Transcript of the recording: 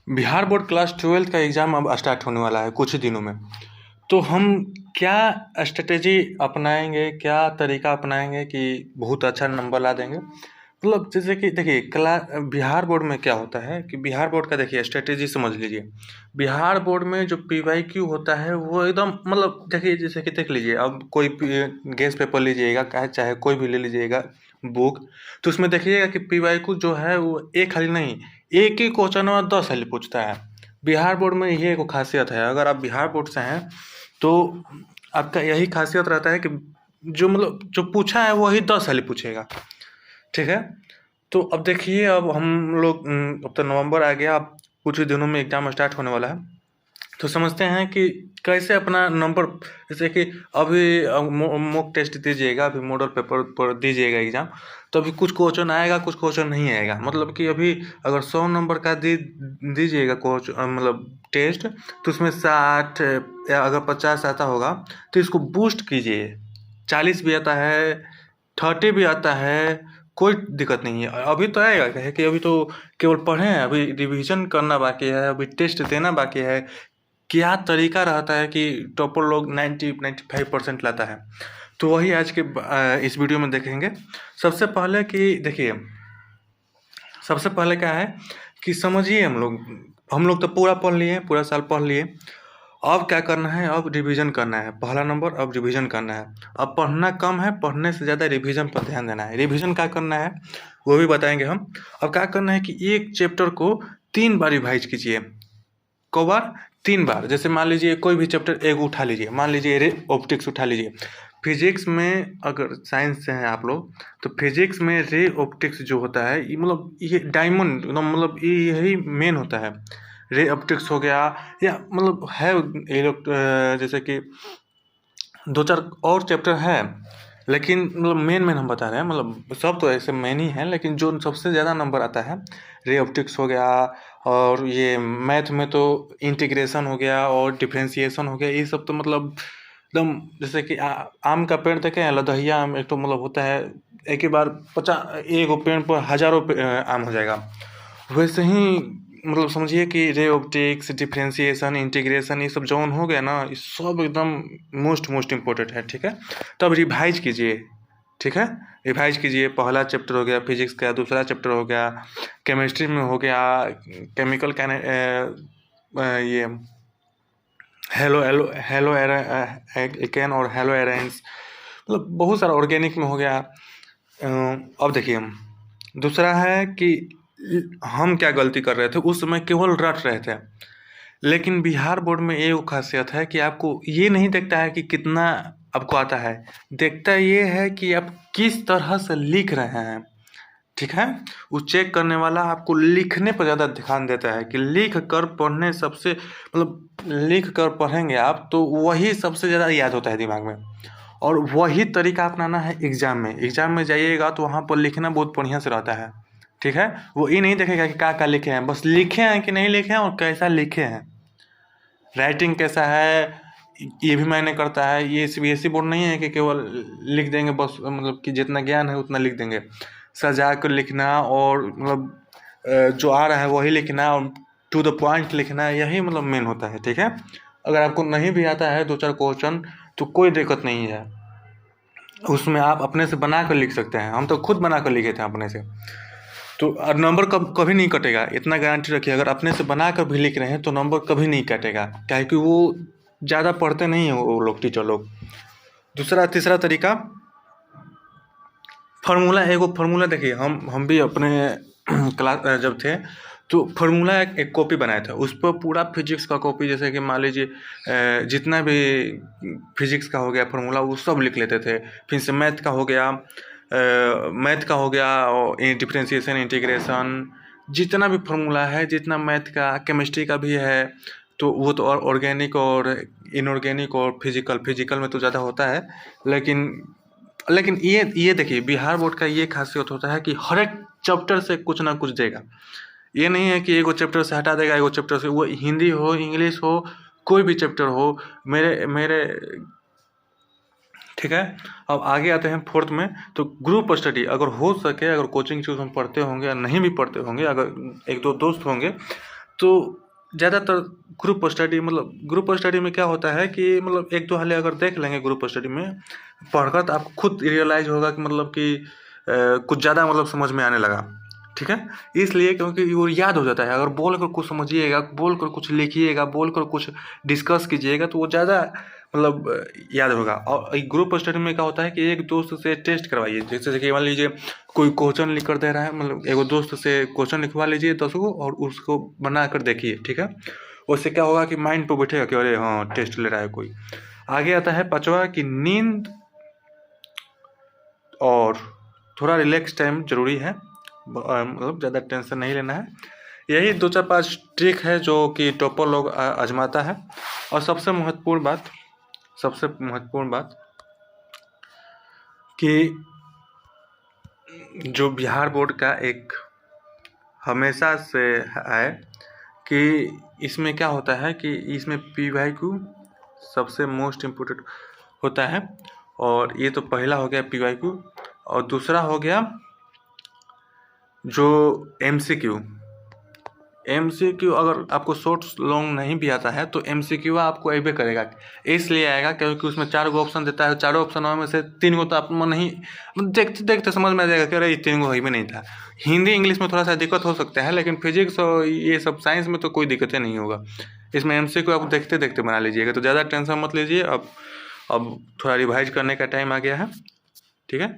Bihar board class 12th का exam अब start होने वाला है कुछ ही दिनों में। तो हम क्या स्ट्रैटेजी अपनाएँगे, क्या तरीका अपनाएँगे कि बहुत अच्छा नंबर ला देंगे? मतलब जैसे कि देखिए बिहार बोर्ड में क्या होता है कि बिहार बोर्ड का देखिए स्ट्रैटेजी समझ लीजिए। बिहार बोर्ड में जो पीवाईक्यू होता है वो एकदम मतलब देखिए जैसे कि देख लीजिए अब कोई गेस पेपर लीजिएगा चाहे कोई भी ले लीजिएगा बुक, तो उसमें देखिएगा कि पीवाईक्यू जो है वो एक खाली नहीं, एक ही क्वेश्चन में 10 खाली पूछता है। बिहार बोर्ड में ये एक खासियत है, अगर आप बिहार बोर्ड से हैं तो आपका यही खासियत रहता है कि जो मतलब जो पूछा है वही 10 खाली पूछेगा। ठीक है? तो अब देखिए अब हम लोग अब तो नवंबर आ गया, अब कुछ ही दिनों में एग्ज़ाम स्टार्ट होने वाला है। तो समझते हैं कि कैसे अपना नंबर, जैसे कि अभी मॉक टेस्ट दीजिएगा, अभी मॉडल पेपर पर दीजिएगा एग्ज़ाम, तो अभी कुछ क्वेश्चन आएगा, कुछ क्वेश्चन नहीं आएगा। मतलब कि अभी अगर 100 नंबर का दीजिएगा मतलब टेस्ट, तो उसमें 60 या अगर 50 आता होगा तो इसको बूस्ट कीजिए। 40 भी आता है, 30 भी आता है, कोई दिक्कत नहीं है। अभी तो आएगा, क्या है कि अभी तो केवल पढ़े हैं, अभी रिवीजन करना बाकी है, अभी टेस्ट देना बाकी है। क्या तरीका रहता है कि टॉपर लोग 90-95% लाता है, तो वही आज के इस वीडियो में देखेंगे। सबसे पहले कि देखिए, सबसे पहले क्या है कि समझिए, हम लोग तो पूरा पढ़ लिए, पूरा साल पढ़ लिए। अब क्या करना है, अब रिवीजन करना है। पहला नंबर अब रिवीजन करना है। अब पढ़ना कम है, पढ़ने से ज़्यादा रिवीजन पर ध्यान देना है। रिवीजन क्या करना है वो भी बताएंगे हम। अब क्या करना है कि एक चैप्टर को 3 बार रिवाइज कीजिए। क बार 3 बार। जैसे मान लीजिए कोई भी चैप्टर एक उठा लीजिए, मान लीजिए रे ऑप्टिक्स उठा लीजिए। फिजिक्स में अगर साइंस से हैं आप लोग, तो फिजिक्स में रे ऑप्टिक्स जो होता है ये डायमंड एकदम, मतलब ये यही मेन होता है। रे ऑप्टिक्स हो गया, या मतलब है ये लोग जैसे कि 2-4 और चैप्टर है, लेकिन मतलब मेन हम बता रहे हैं। मतलब सब तो ऐसे मेन ही हैं, लेकिन जो सबसे ज़्यादा नंबर आता है रे ऑप्टिक्स हो गया, और ये मैथ में तो इंटीग्रेशन हो गया और डिफरेंशिएशन हो गया। ये सब तो मतलब एकदम, जैसे कि आम का पेड़ देखें हैं, लदहिया आम, एक तो मतलब होता है एक ही बार 50 एक पेड़ पर हज़ारों आम हो जाएगा। वैसे ही मतलब समझिए कि रे ऑप्टिक्स, डिफरेंशिएशन, इंटीग्रेशन, ये सब जौन हो गया ना, ये सब एकदम मोस्ट इम्पोर्टेंट है। ठीक है? तब रिवाइज कीजिए। ठीक है? रिवाइज कीजिए। पहला चैप्टर हो गया फिजिक्स का, दूसरा चैप्टर हो गया केमिस्ट्री में हो गया केमिकल ये हेलो हेलो हेलो एल्केन और हेलो एरेंस, मतलब बहुत सारा ऑर्गेनिक में हो गया। अब देखिए, दूसरा है कि हम क्या गलती कर रहे थे उस समय, केवल रट रहे थे। लेकिन बिहार बोर्ड में ये खासियत है कि आपको ये नहीं देखता है कि कितना आपको आता है, देखता ये है कि आप किस तरह से लिख रहे हैं। ठीक है? वो चेक करने वाला आपको लिखने पर ज़्यादा ध्यान देता है कि लिख कर पढ़ने सबसे, मतलब लिख कर पढ़ेंगे आप तो वही सबसे ज़्यादा याद होता है दिमाग में। और वही तरीका अपनाना है एग्ज़ाम में। एग्ज़ाम में जाइएगा तो वहाँ पर लिखना बहुत बढ़िया से रहता है। ठीक है? वो ये नहीं देखेगा कि क्या लिखे हैं, बस लिखे हैं कि नहीं लिखे हैं और कैसा लिखे हैं, राइटिंग कैसा है, ये भी मायने करता है। ये सीबीएसई बोर्ड नहीं है कि केवल लिख देंगे बस, मतलब कि जितना ज्ञान है उतना लिख देंगे। सजा कर लिखना और मतलब जो आ रहा है वही लिखना और टू द पॉइंट लिखना, यही मतलब मेन होता है। ठीक है? अगर आपको नहीं भी आता है 2-4 क्वेश्चन तो कोई दिक्कत नहीं है, उसमें आप अपने से बना कर लिख सकते हैं। हम तो खुद बना कर लिखे थे अपने से। तो नंबर कभी नहीं कटेगा, इतना गारंटी रखिए। अगर अपने से बना कर भी लिख रहे हैं तो नंबर कभी नहीं कटेगा, क्या है कि वो ज़्यादा पढ़ते नहीं हैं वो लोग, टीचर लोग। दूसरा तीसरा तरीका, फार्मूला देखिए, हम भी अपने क्लास जब थे तो फार्मूला एक कॉपी बनाया था। उस पर पूरा फिजिक्स का कॉपी, जैसे कि मान लीजिए जितना भी फिजिक्स का हो गया फार्मूला वो सब लिख लेते थे। फिर से मैथ का हो गया, और डिफरेंशिएशन, इंटीग्रेशन, जितना भी फार्मूला है, जितना मैथ का, केमिस्ट्री का भी है, तो वो तो और ऑर्गेनिक और इनऑर्गेनिक और फिजिकल में तो ज़्यादा होता है। लेकिन ये देखिए, बिहार बोर्ड का ये खासियत होता है कि हर एक चैप्टर से कुछ ना कुछ देगा। ये नहीं है कि एगो चैप्टर से हटा देगा, एगो चैप्टर से, वो हिंदी हो, इंग्लिश हो, कोई भी चैप्टर हो। मेरे मेरे ठीक है? अब आगे आते हैं 4th में। तो ग्रुप स्टडी अगर हो सके, अगर कोचिंग ट्यूशन पढ़ते होंगे या नहीं भी पढ़ते होंगे, अगर 1-2 दोस्त होंगे तो ज़्यादातर ग्रुप स्टडी मतलब ग्रुप स्टडी में क्या होता है कि मतलब एक दो हाले अगर देख लेंगे ग्रुप स्टडी में पढ़कर तो आपको खुद रियलाइज़ होगा कि मतलब कि कुछ ज़्यादा मतलब समझ में आने लगा, ठीक है। इसलिए क्योंकि वो याद हो जाता है, अगर बोल कर कुछ समझिएगा, बोल कर कुछ लिखिएगा, बोल कर कुछ डिस्कस कीजिएगा तो वो ज़्यादा मतलब याद होगा। और एक ग्रुप स्टडी में क्या होता है कि एक दोस्त से टेस्ट करवाइए, जैसे कि मान लीजिए कोई क्वेश्चन लिख कर दे रहा है, मतलब एक दोस्त से क्वेश्चन लिखवा लीजिए 10 को और उसको बना कर देखिए, ठीक है। उससे क्या होगा कि माइंड पर बैठेगा कि अरे हाँ टेस्ट ले रहा है कोई। आगे आता है पाँचवा कि नींद और थोड़ा रिलैक्स टाइम ज़रूरी है, मतलब ज़्यादा टेंशन नहीं लेना है। यही 2 4 5 ट्रिक है जो कि टॉपर लोग आजमाता है। और सबसे महत्वपूर्ण बात कि जो बिहार बोर्ड का एक हमेशा से है कि इसमें क्या होता है कि इसमें PYQ सबसे मोस्ट इम्पोर्टेंट होता है। और ये तो पहला हो गया PYQ, और दूसरा हो गया जो MCQ अगर आपको शॉर्ट लॉन्ग नहीं भी आता है तो MCQ आपको अबे करेगा, इसलिए आएगा क्योंकि उसमें 4 गो ऑप्शन देता है। 4 ऑप्शनों में से 3 गो तो आप नहीं देखते देखते समझ में आ जाएगा कि अरे 3 गो ही में नहीं था। हिंदी इंग्लिश में थोड़ा सा दिक्कत हो सकता है, लेकिन फिजिक्स और ये सब साइंस में तो कोई दिक्कतें नहीं होगा। इसमें MCQ आप देखते देखते बना लीजिएगा, तो ज़्यादा टेंशन मत लीजिए। अब थोड़ा रिवाइज करने का टाइम आ गया है, ठीक है।